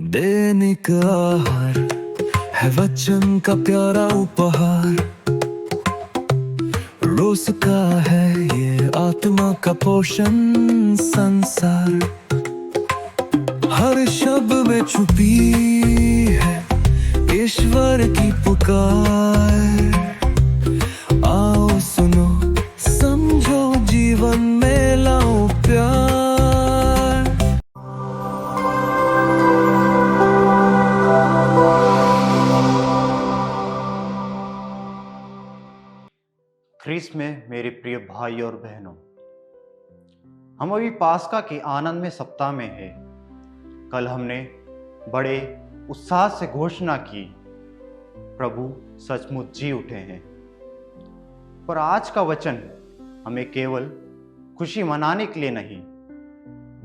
दैनिक आहार है वचन का प्यारा उपहार। रोज का है ये आत्मा का पोषण संसार। हर शब्द में छुपी है ईश्वर की पुकार। आओ सुनो समझो जीवन में लाओ प्यार। ख्रीस्त में मेरे प्रिय भाई और बहनों, हम अभी पास्का के आनंद में सप्ताह में है। कल हमने बड़े उत्साह से घोषणा की, प्रभु सचमुच जी उठे हैं। पर आज का वचन हमें केवल खुशी मनाने के लिए नहीं,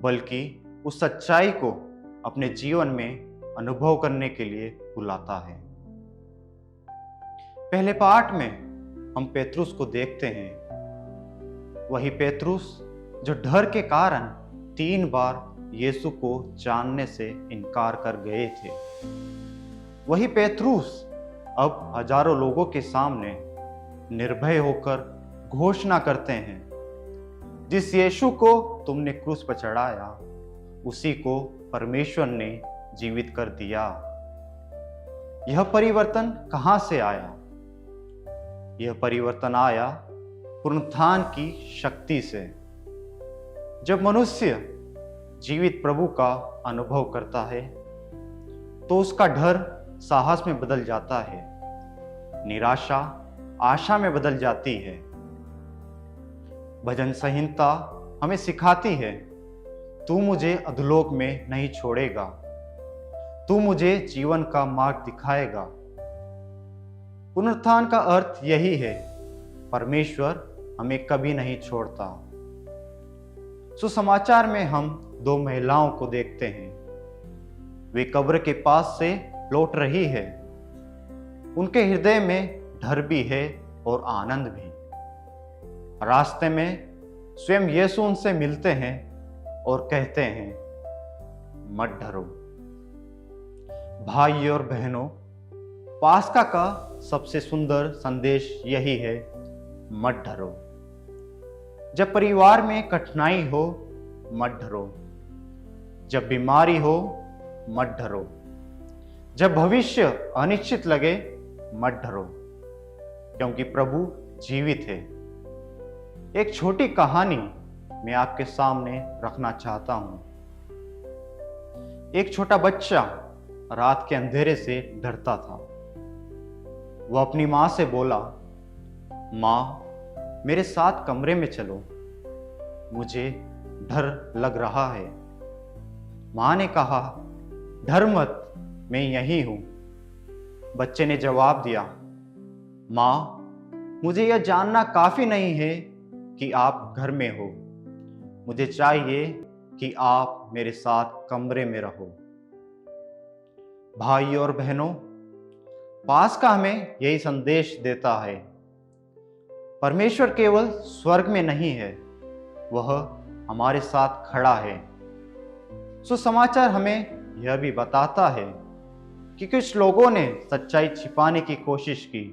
बल्कि उस सच्चाई को अपने जीवन में अनुभव करने के लिए बुलाता है। पहले पाठ में हम पेत्रुस को देखते हैं, वही पेत्रुस जो डर के कारण 3 बार यीशु को जानने से इनकार कर गए थे। वही पेत्रुस अब हजारों लोगों के सामने निर्भय होकर घोषणा करते हैं, जिस यीशु को तुमने क्रूस पर चढ़ाया उसी को परमेश्वर ने जीवित कर दिया। यह परिवर्तन कहां से आया? यह परिवर्तन आया पुनरुत्थान की शक्ति से। जब मनुष्य जीवित प्रभु का अनुभव करता है तो उसका डर साहस में बदल जाता है, निराशा आशा में बदल जाती है। भजन संहिता हमें सिखाती है, तू मुझे अधोलोक में नहीं छोड़ेगा, तू मुझे जीवन का मार्ग दिखाएगा। पुनरुत्थान का अर्थ यही है, परमेश्वर हमें कभी नहीं छोड़ता। सुसमाचार में हम 2 महिलाओं को देखते हैं। वे कब्र के पास से लौट रही है। उनके हृदय में डर भी है और आनंद भी। रास्ते में स्वयं यीशु उनसे मिलते हैं और कहते हैं, मत डरो। भाई और बहनों, पास्का का सबसे सुंदर संदेश यही है, मत डरो। जब परिवार में कठिनाई हो, मत डरो। जब बीमारी हो, मत डरो। जब भविष्य अनिश्चित लगे, मत डरो, क्योंकि प्रभु जीवित है। एक छोटी कहानी मैं आपके सामने रखना चाहता हूं। एक छोटा बच्चा रात के अंधेरे से डरता था। वह अपनी माँ से बोला, माँ मेरे साथ कमरे में चलो, मुझे डर लग रहा है। माँ ने कहा, डर मत, मैं यहीं हूं। बच्चे ने जवाब दिया, माँ मुझे यह जानना काफी नहीं है कि आप घर में हो, मुझे चाहिए कि आप मेरे साथ कमरे में रहो। भाई और बहनों, पास्का हमें यही संदेश देता है, परमेश्वर केवल स्वर्ग में नहीं है, वह हमारे साथ खड़ा है। सुसमाचार हमें यह भी बताता है कि कुछ लोगों ने सच्चाई छिपाने की कोशिश की।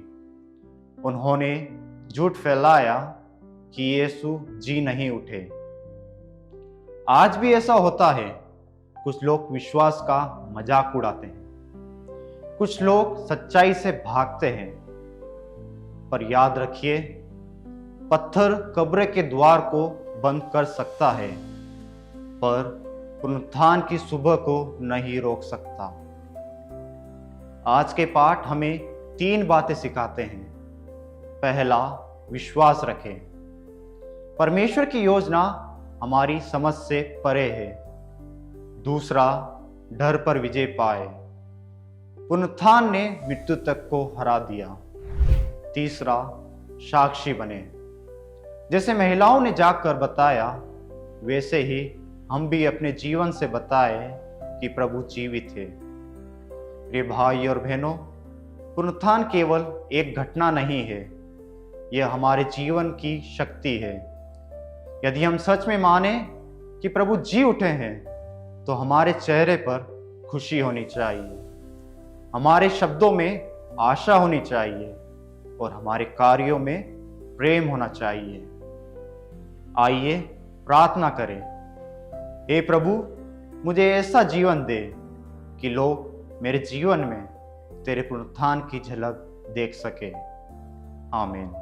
उन्होंने झूठ फैलाया कि यीशु जी नहीं उठे। आज भी ऐसा होता है। कुछ लोग विश्वास का मजाक उड़ाते हैं, कुछ लोग सच्चाई से भागते हैं। पर याद रखिए, पत्थर कब्र के द्वार को बंद कर सकता है, पर पुनरुत्थान की सुबह को नहीं रोक सकता। आज के पाठ हमें 3 बातें सिखाते हैं। पहला, विश्वास रखें। परमेश्वर की योजना हमारी समझ से परे है। दूसरा, डर पर विजय पाए। पुनरुत्थान ने मृत्यु तक को हरा दिया। तीसरा, साक्षी बने। जैसे महिलाओं ने जाकर बताया, वैसे ही हम भी अपने जीवन से बताएं कि प्रभु जीवित है। प्रिय भाई और बहनों, पुनरुत्थान केवल एक घटना नहीं है, यह हमारे जीवन की शक्ति है। यदि हम सच में माने कि प्रभु जी उठे हैं, तो हमारे चेहरे पर खुशी होनी चाहिए, हमारे शब्दों में आशा होनी चाहिए और हमारे कार्यों में प्रेम होना चाहिए। आइए प्रार्थना करें। हे प्रभु, मुझे ऐसा जीवन दे कि लोग मेरे जीवन में तेरे पुनरुत्थान की झलक देख सके। आमीन।